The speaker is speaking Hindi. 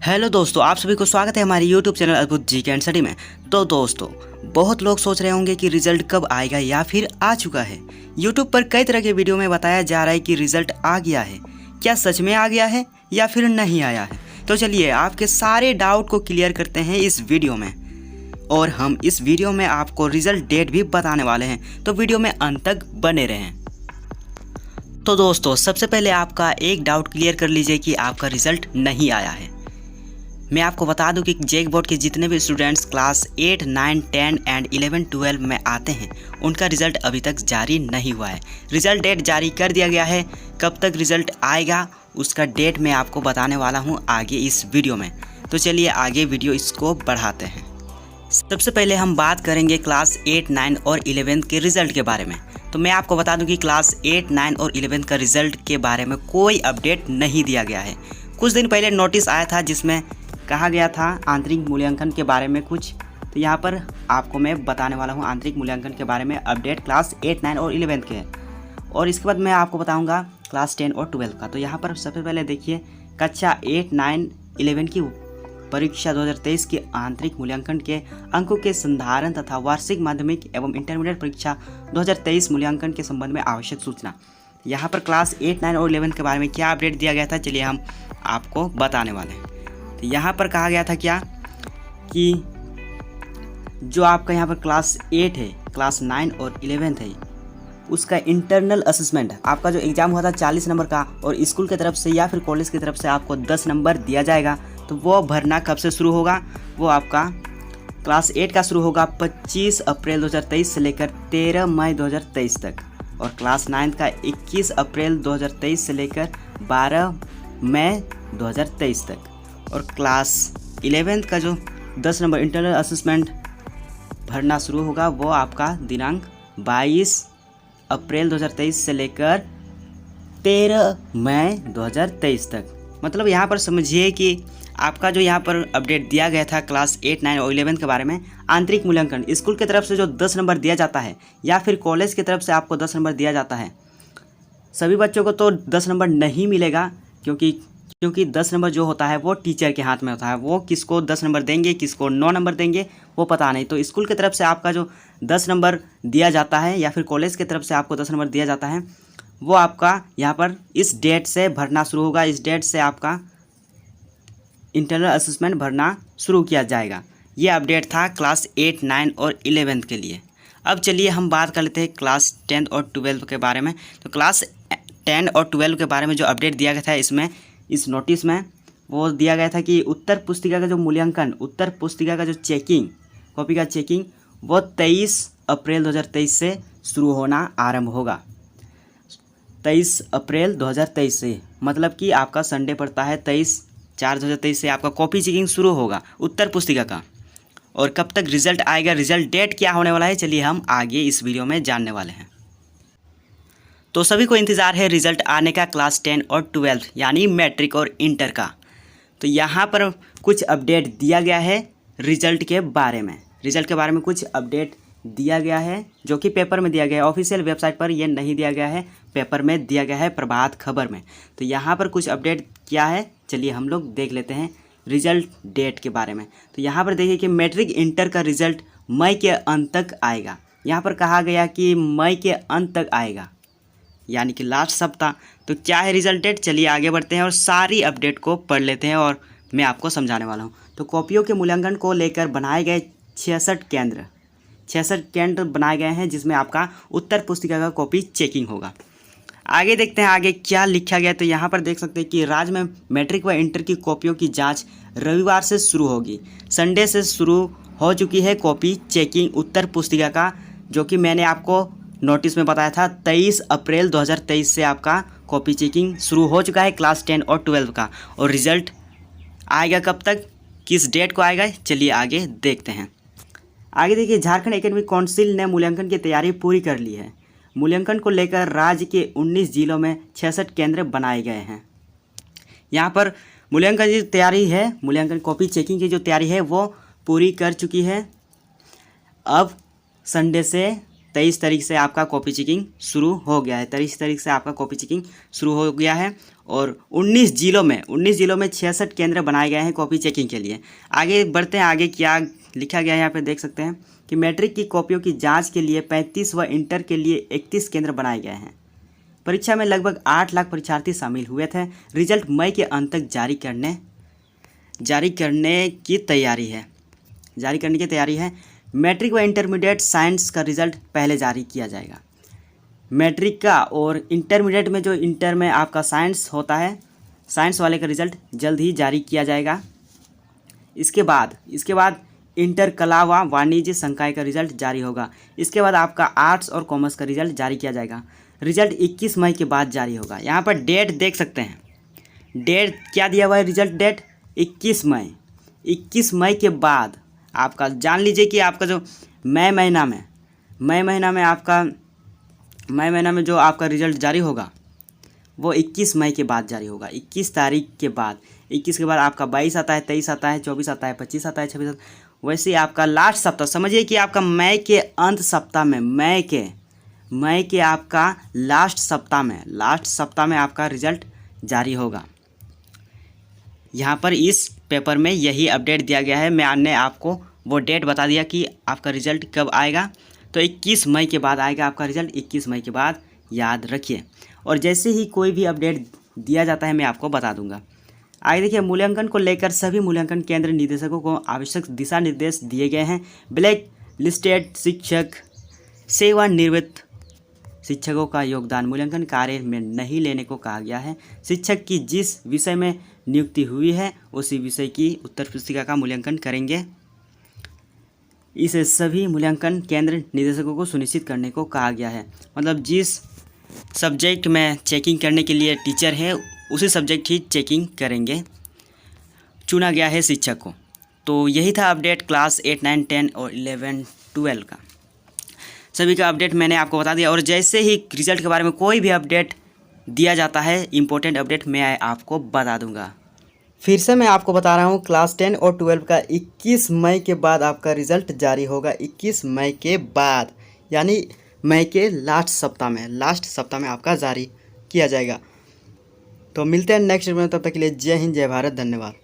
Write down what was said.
हेलो दोस्तों, आप सभी को स्वागत है हमारे यूट्यूब चैनल अद्भुत जीके एंड स्टडी में। तो दोस्तों, बहुत लोग सोच रहे होंगे कि रिजल्ट कब आएगा या फिर आ चुका है। यूट्यूब पर कई तरह के वीडियो में बताया जा रहा है कि रिजल्ट आ गया है। क्या सच में आ गया है या फिर नहीं आया है? तो चलिए आपके सारे डाउट को क्लियर करते हैं इस वीडियो में। और हम इस वीडियो में आपको रिजल्ट डेट भी बताने वाले हैं, तो वीडियो में अंत तक बने रहें। तो दोस्तों, सबसे पहले आपका एक डाउट क्लियर कर लीजिए कि आपका रिजल्ट नहीं आया है। मैं आपको बता दूं कि जेक बोर्ड के जितने भी स्टूडेंट्स क्लास 8, 9, 10 एंड 11, 12 में आते हैं, उनका रिज़ल्ट अभी तक जारी नहीं हुआ है। रिज़ल्ट डेट जारी कर दिया गया है। कब तक रिज़ल्ट आएगा उसका डेट मैं आपको बताने वाला हूं आगे इस वीडियो में। तो चलिए आगे वीडियो इसको बढ़ाते हैं। सबसे पहले हम बात करेंगे क्लास 8, 9 और 11 के रिज़ल्ट के बारे में। तो मैं आपको बता दूं कि क्लास 8, 9 और 11 का रिज़ल्ट के बारे में कोई अपडेट नहीं दिया गया है। कुछ दिन पहले नोटिस आया था जिसमें कहा गया था आंतरिक मूल्यांकन के बारे में कुछ। तो यहाँ पर आपको मैं बताने वाला हूँ आंतरिक मूल्यांकन के बारे में अपडेट क्लास 8, 9 और 11 के। और इसके बाद मैं आपको बताऊँगा क्लास 10 और 12 का। तो यहाँ पर सबसे पहले देखिए, कक्षा 8, 9, 11 की परीक्षा 2023 के आंतरिक मूल्यांकन के अंकों के संधारण तथा वार्षिक माध्यमिक एवं इंटरमीडिएट परीक्षा 2023 मूल्यांकन के संबंध में आवश्यक सूचना। यहाँ पर क्लास 8, 9 और 11 के बारे में क्या अपडेट दिया गया था, चलिए हम आपको बताने वाले हैं। तो यहाँ पर कहा गया था क्या कि जो आपका यहाँ पर क्लास 8 है, क्लास 9 और 11 है, उसका इंटरनल असेसमेंट, आपका जो एग्ज़ाम हुआ था 40 नंबर का और स्कूल की तरफ से या फिर कॉलेज की तरफ से आपको 10 नंबर दिया जाएगा। तो वो भरना कब से शुरू होगा? वो आपका क्लास 8 का शुरू होगा 25 अप्रैल 2023 से लेकर 13 मई 2023 तक, और क्लास 9 का 21 अप्रैल 2023 से लेकर 12 मई 2023 तक, और क्लास 11 का जो 10 नंबर इंटरनल असेसमेंट भरना शुरू होगा वो आपका दिनांक 22 अप्रैल 2023 से लेकर 13 मई 2023 तक। मतलब यहाँ पर समझिए कि आपका जो यहाँ पर अपडेट दिया गया था क्लास 8, 9 और 11 के बारे में, आंतरिक मूल्यांकन स्कूल की तरफ से जो 10 नंबर दिया जाता है या फिर कॉलेज की तरफ से आपको 10 नंबर दिया जाता है, सभी बच्चों को तो 10 नंबर नहीं मिलेगा, क्योंकि 10 नंबर जो होता है वो टीचर के हाथ में होता है। वो किसको 10 नंबर देंगे, किसको 9 नंबर देंगे, वो पता नहीं। तो स्कूल की तरफ से आपका जो 10 नंबर दिया जाता है या फिर कॉलेज की तरफ से आपको 10 नंबर दिया जाता है, वो आपका यहाँ पर इस डेट से भरना शुरू होगा। इस डेट से आपका इंटरनल असेसमेंट भरना शुरू किया जाएगा। ये अपडेट था क्लास 8, 9 और 11 के लिए। अब चलिए हम बात कर लेते हैं क्लास 10 और 12 के बारे में। तो क्लास 10 और 12 के बारे में जो अपडेट दिया गया था इस नोटिस में वो दिया गया था कि उत्तर पुस्तिका का जो मूल्यांकन, उत्तर पुस्तिका का जो चेकिंग, कॉपी का चेकिंग, वो 23 अप्रैल 2023 से शुरू होना आरंभ होगा। 23 अप्रैल 2023 से, मतलब कि आपका संडे पड़ता है 23/4/2023 से आपका कॉपी चेकिंग शुरू होगा उत्तर पुस्तिका का। और कब तक रिजल्ट आएगा, रिजल्ट डेट क्या होने वाला है, चलिए हम आगे इस वीडियो में जानने वाले हैं। तो सभी को इंतज़ार है रिज़ल्ट आने का क्लास 10 और 12 यानी मैट्रिक और इंटर का। तो यहाँ पर कुछ अपडेट दिया गया है रिज़ल्ट के बारे में। रिज़ल्ट के बारे में कुछ अपडेट दिया गया है जो कि पेपर में दिया गया है। ऑफिशियल वेबसाइट पर यह नहीं दिया गया है, पेपर में दिया गया है, प्रभात खबर में। तो यहाँ पर कुछ अपडेट क्या है, चलिए हम लोग देख लेते हैं रिज़ल्ट डेट के बारे में। तो यहाँ पर देखिए कि मैट्रिक इंटर का रिज़ल्ट मई के अंत तक आएगा। यहाँ पर कहा गया कि मई के अंत तक आएगा, यानी कि लास्ट सप्ताह। तो क्या है रिजल्ट डेट, चलिए आगे बढ़ते हैं और सारी अपडेट को पढ़ लेते हैं और मैं आपको समझाने वाला हूँ। तो कॉपियों के मूल्यांकन को लेकर बनाए गए 66 केंद्र बनाए गए हैं, जिसमें आपका उत्तर पुस्तिका का कॉपी चेकिंग होगा। आगे देखते हैं आगे क्या लिखा गया। तो यहाँ पर देख सकते हैं कि राज्य में मैट्रिक व इंटर की कॉपियों की जाँच रविवार से शुरू होगी। संडे से शुरू हो चुकी है कॉपी चेकिंग उत्तर पुस्तिका का, जो कि मैंने आपको नोटिस में बताया था 23 अप्रैल 2023 से आपका कॉपी चेकिंग शुरू हो चुका है क्लास 10 और 12 का। और रिज़ल्ट आएगा कब तक, किस डेट को आएगा, चलिए आगे देखते हैं। आगे देखिए, झारखंड एकेडमिक काउंसिल ने मूल्यांकन की तैयारी पूरी कर ली है। मूल्यांकन को लेकर राज्य के 19 जिलों में 66 केंद्र बनाए गए हैं। यहाँ पर मूल्यांकन की तैयारी है, मूल्यांकन कॉपी चेकिंग की जो तैयारी है वो पूरी कर चुकी है। अब संडे से 23 तारीख से आपका कॉपी चेकिंग शुरू हो गया है। 23 तारीख से आपका कॉपी चेकिंग शुरू हो गया है और 19 जिलों में 66 केंद्र बनाए गए हैं कॉपी चेकिंग के लिए। आगे बढ़ते हैं, आगे क्या लिखा गया है यहाँ पे देख सकते हैं कि मैट्रिक की कॉपियों की जांच के लिए 35 व इंटर के लिए 31 केंद्र बनाए गए हैं। परीक्षा में लगभग 8 लाख परीक्षार्थी शामिल हुए थे। रिजल्ट मई के अंत तक जारी करने की तैयारी है। मैट्रिक व इंटरमीडिएट साइंस का रिजल्ट पहले जारी किया जाएगा। मैट्रिक का और इंटरमीडिएट में जो इंटर में आपका साइंस होता है, साइंस वाले का रिजल्ट जल्द ही जारी किया जाएगा। इसके बाद इंटर कला व वाणिज्य संकाय का रिजल्ट जारी होगा। इसके बाद आपका आर्ट्स और कॉमर्स का रिजल्ट जारी किया जाएगा। रिजल्ट 21 मई के बाद जारी होगा। यहाँ पर डेट देख सकते हैं, डेट क्या दिया हुआ है, रिजल्ट डेट 21 मई के बाद आपका जान लीजिए कि आपका जो मई महीना में जो आपका रिजल्ट जारी होगा वो 21 मई के बाद जारी होगा। 21 तारीख के बाद, 21 के बाद आपका 22 आता है, 23 आता है, 24 आता है, 25 आता है, 26 आता है। वैसे आपका लास्ट सप्ताह समझिए कि आपका मई के अंत सप्ताह में, मई के आपका लास्ट सप्ताह में आपका रिजल्ट जारी होगा। यहाँ पर इस पेपर में यही अपडेट दिया गया है। मैंने आपको वो डेट बता दिया कि आपका रिजल्ट कब आएगा, तो 21 मई के बाद आएगा आपका रिजल्ट। 21 मई के बाद याद रखिए, और जैसे ही कोई भी अपडेट दिया जाता है मैं आपको बता दूंगा। आगे देखिए, मूल्यांकन को लेकर सभी मूल्यांकन केंद्र निदेशकों को आवश्यक दिशा निर्देश दिए गए हैं। ब्लैक लिस्टेड शिक्षक, सेवानिवृत्त शिक्षकों का योगदान मूल्यांकन कार्य में नहीं लेने को कहा गया है। शिक्षक की जिस विषय में नियुक्ति हुई है उसी विषय की उत्तर पुस्तिका का मूल्यांकन करेंगे। इसे सभी मूल्यांकन केंद्र निदेशकों को सुनिश्चित करने को कहा गया है। मतलब जिस सब्जेक्ट में चेकिंग करने के लिए टीचर है उसी सब्जेक्ट ही चेकिंग करेंगे, चुना गया है शिक्षक को। तो यही था अपडेट क्लास 8, 9, 10 और 11, 12 का। सभी का अपडेट मैंने आपको बता दिया, और जैसे ही रिजल्ट के बारे में कोई भी अपडेट दिया जाता है, इम्पोर्टेंट अपडेट, मैं आपको बता दूंगा। फिर से मैं आपको बता रहा हूँ, क्लास 10 और 12 का 21 मई के बाद आपका रिजल्ट जारी होगा। 21 मई के बाद, यानी मई के लास्ट सप्ताह में आपका जारी किया जाएगा। तो मिलते हैं नेक्स्ट वीडियो में, तब तक के लिए जय हिंद, जय भारत, धन्यवाद।